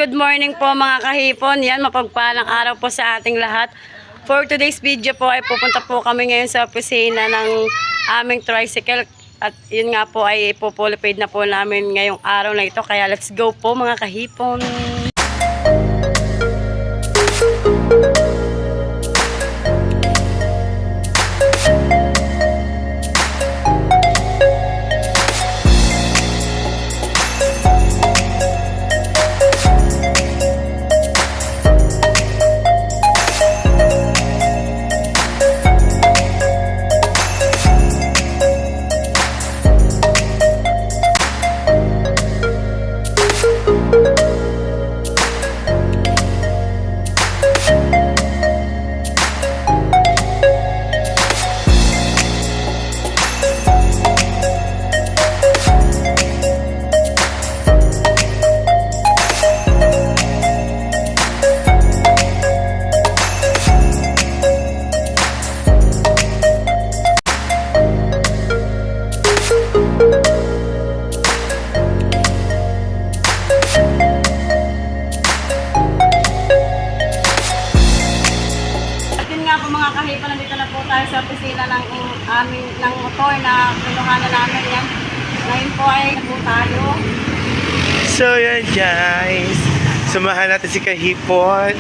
good morning po mga kahipon. Yan, mapagpalang araw po sa ating lahat. For today's video po ay pupunta po kami ngayon sa opisina ng aming tricycle. At yun nga po ay ipopolipaid na po namin ngayong araw na ito. Kaya let's go po mga kahipon. Mga kahipon, nandito na po tayo sa opisina ng motor na kinuha na namin yan. Ngayon po ay po tayo. So yan guys, samahan natin si Kahipon.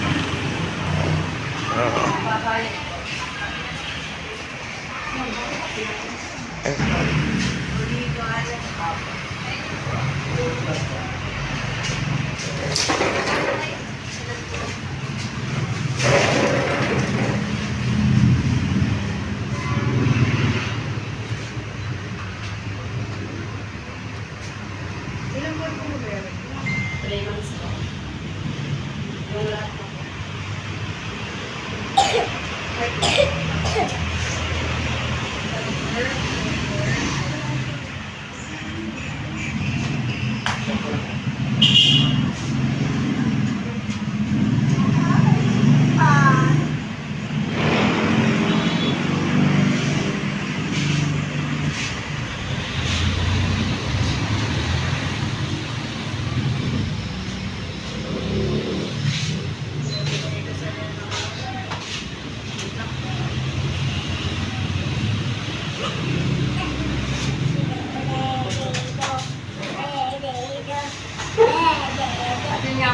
Ilang buwan po mo ba yun? 3 months po. Yung lahat po.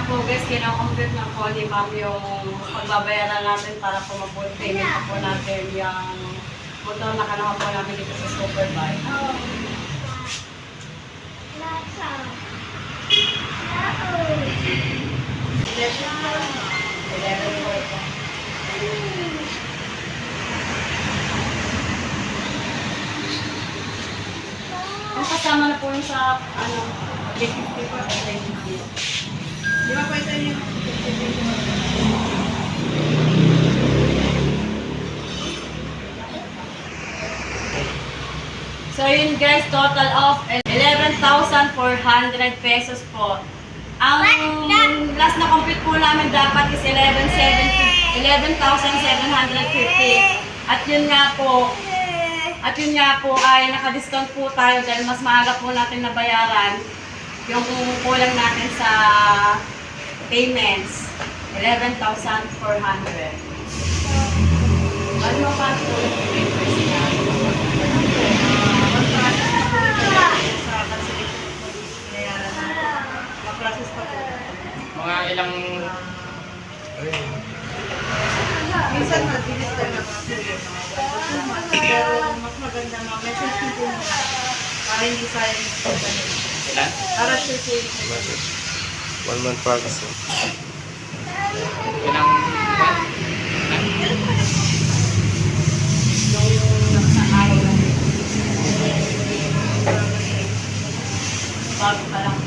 Po guys, kinakompute na po ni ma'am yung pagbabayaran natin para po mag-full payment na po natin yung motor na kanawa po namin dito sa Superbike. Ang kasama na po yung sa ano, 50 po at 20. Di ba po ito yung So yun guys, total of 11,400 pesos po. Ang last na complete po namin dapat is 11,750. At yun nga po ay naka-discount po tayo dahil mas maaga po natin nabayaran yung kulang natin sa payments, 11,400. Ano mo pa ito? Mga ilang... Minsan mabilis lang ang pero mas maganda mga message ko para hindi sayang Ilan? para sure 1 month progress. Ilang... Bago pa lang.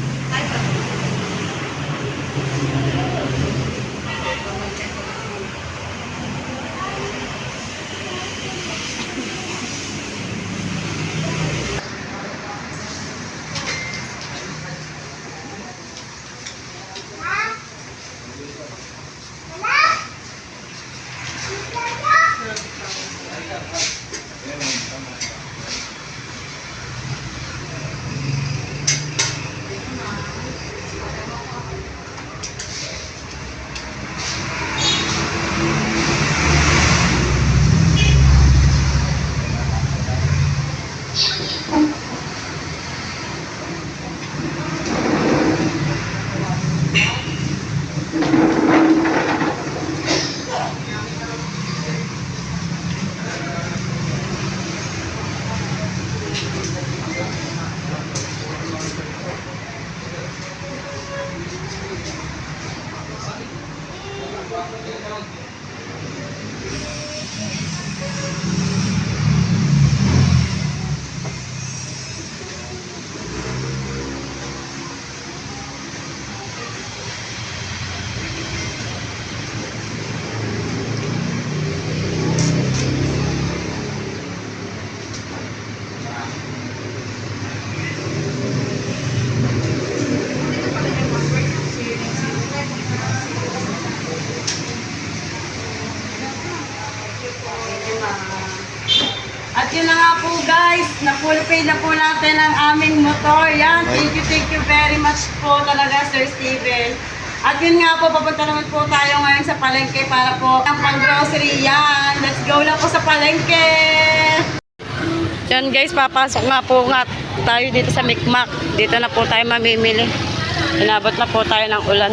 At yun na nga po guys, na-full pay na po natin ang aming motor. Yan, thank you very much po talaga Sir Steven. At yun nga po, papunta naman po tayo ngayon sa palengke para po ang pang-grocery yan. Let's go lang po sa palengke! Yan guys, papasok nga po tayo dito sa Mikmak. Dito na po tayo mamimili. Inabot na po tayo ng ulan.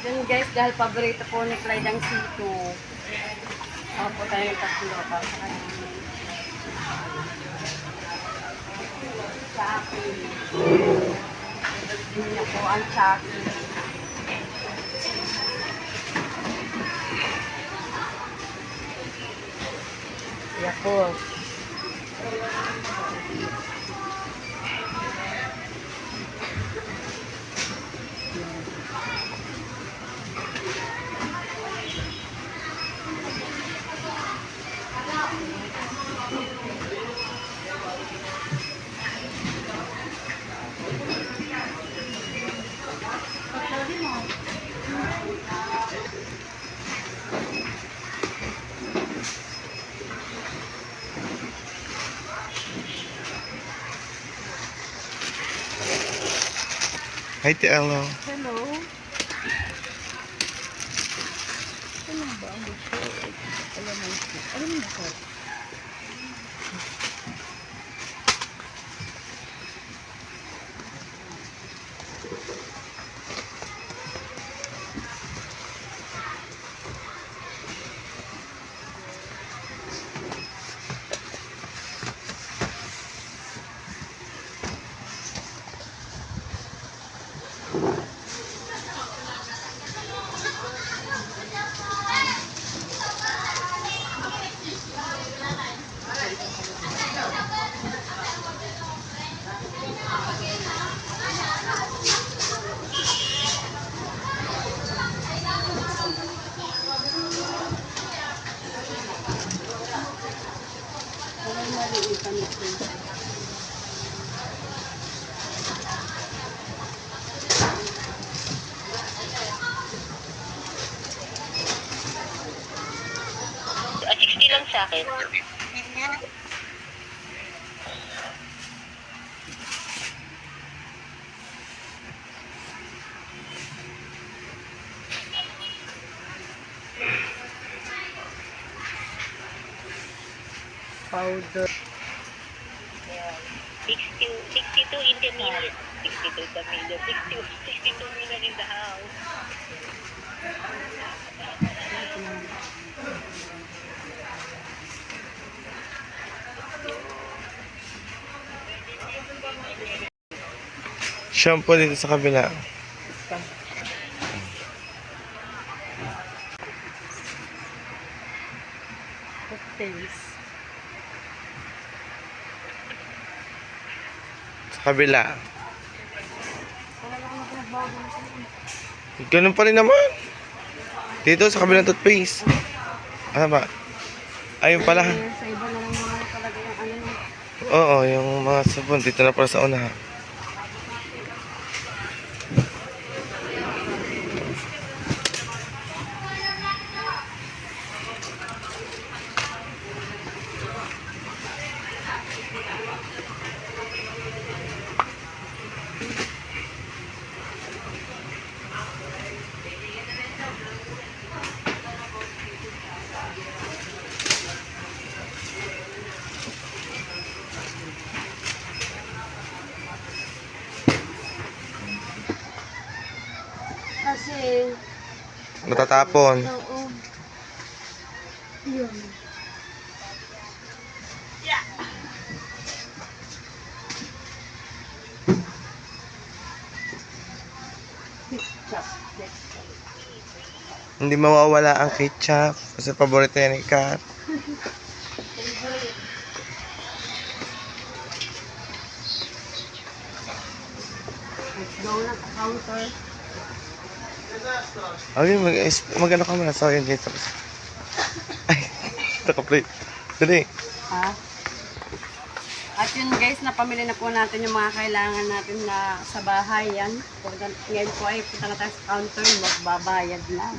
Yan guys, dahil paborito po ni Clyde ang sito. Ako po tayo ng tatlo para sa kanya. Chucky. Hindi niya po ang Chucky. Yan po. Hi, Tielo. Hello. Ano ba ang gusto? Alam mo ko. sa akin. powder. 62 in the million. 62 the million. 62 million in the house. Shampoo dito sa kabila. Taste. Sa kabila. Ganun pa rin naman. Dito sa kabilang toothpaste. Ano ba? Ayun pala. Sa iba na lang mga talaga yung ano nung Oo, yung mga sabon. Dito na pala sa una. kasi Matatapon. oo. Yun. Hindi mawawala ang ketchup. Kasi paborito yan ni Kat. Let's go na sa counter. Okay, mag-ano ka muna. So, yun dito. Ay, naka-plate. Dali. Ha? At yun guys, napamili na po natin yung mga kailangan natin na sa bahay. Yan. Ngayon po ay punta na tayo sa counter. Magbabayad lang.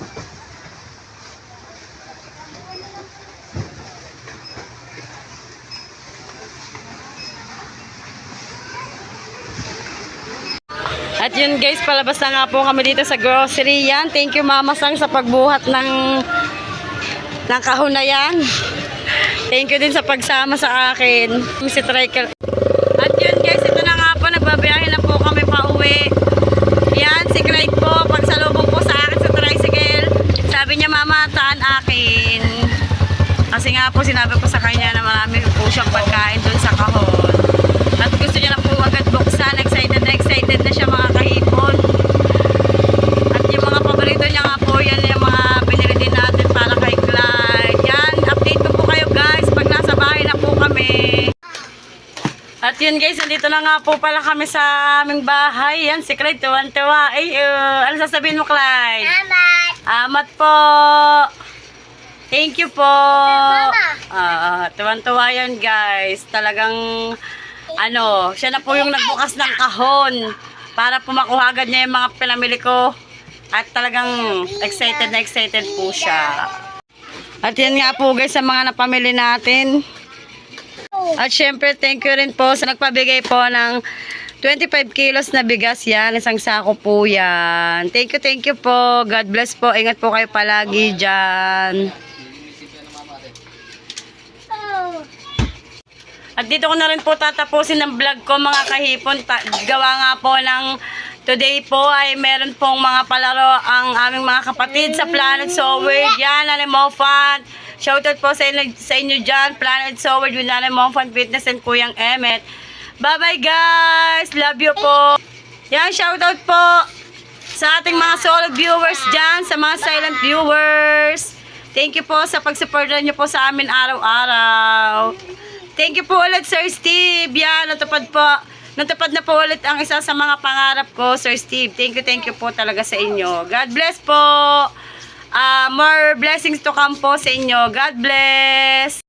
At yun guys, palabas na nga po kami dito sa grocery. Yan. Thank you Mama Sang sa pagbuhat ng kahon na yan. Thank you din sa pagsama sa akin. Si Tricycle. At yun guys, ito na nga po. Nagbabiyahe na po kami pa uwi. Yan, si Clyde po. Pagsalubong po sa akin sa tricycle. Sabi niya, Mama, taan akin. Kasi nga po, sinabi ko sa kanya na marami po siyang pagkain dun sa kahon. At gusto niya na po agad buksan. Excited na siya mga kahipon. At yung mga paborito niya nga po, yan yung mga binili din natin para kay Clyde. Yan, update ko po kayo guys pag nasa bahay na po kami. At yun guys, nandito na nga po pala kami sa aming bahay. Yan, si Clyde, tuwan-tuwa. Ay, ano sasabihin mo, Clyde? Amat po. Thank you po. Tuwan-tuwa yan guys. Talagang siya na po yung nagbukas ng kahon para po makuha agad niya yung mga pinamili ko. At talagang excited na excited po siya. At yan nga po guys sa mga napamili natin. At syempre thank you rin po sa nagpabigay po ng 25 kilos na bigas yan. Isang sako po yan. Thank you po. God bless po. Ingat po kayo palagi dyan. At dito ko na rin po tatapusin ng vlog ko mga kahipon. Gawa nga po ng today po ay meron pong mga palaro ang aming mga kapatid sa Planet Soward. Yan, Alimofant. Shoutout po sa inyo dyan. Planet Soward with Alimofant Fitness and Kuyang Emmet. Bye-bye guys! Love you po! Yan, shoutout po sa ating mga solo viewers dyan, sa mga silent viewers. Thank you po sa pag-supportan nyo po sa amin araw-araw. Thank you po ulit, Sir Steve. Yan, natupad na po ulit ang isa sa mga pangarap ko, Sir Steve. Thank you po talaga sa inyo. God bless po. More blessings to come po sa inyo. God bless.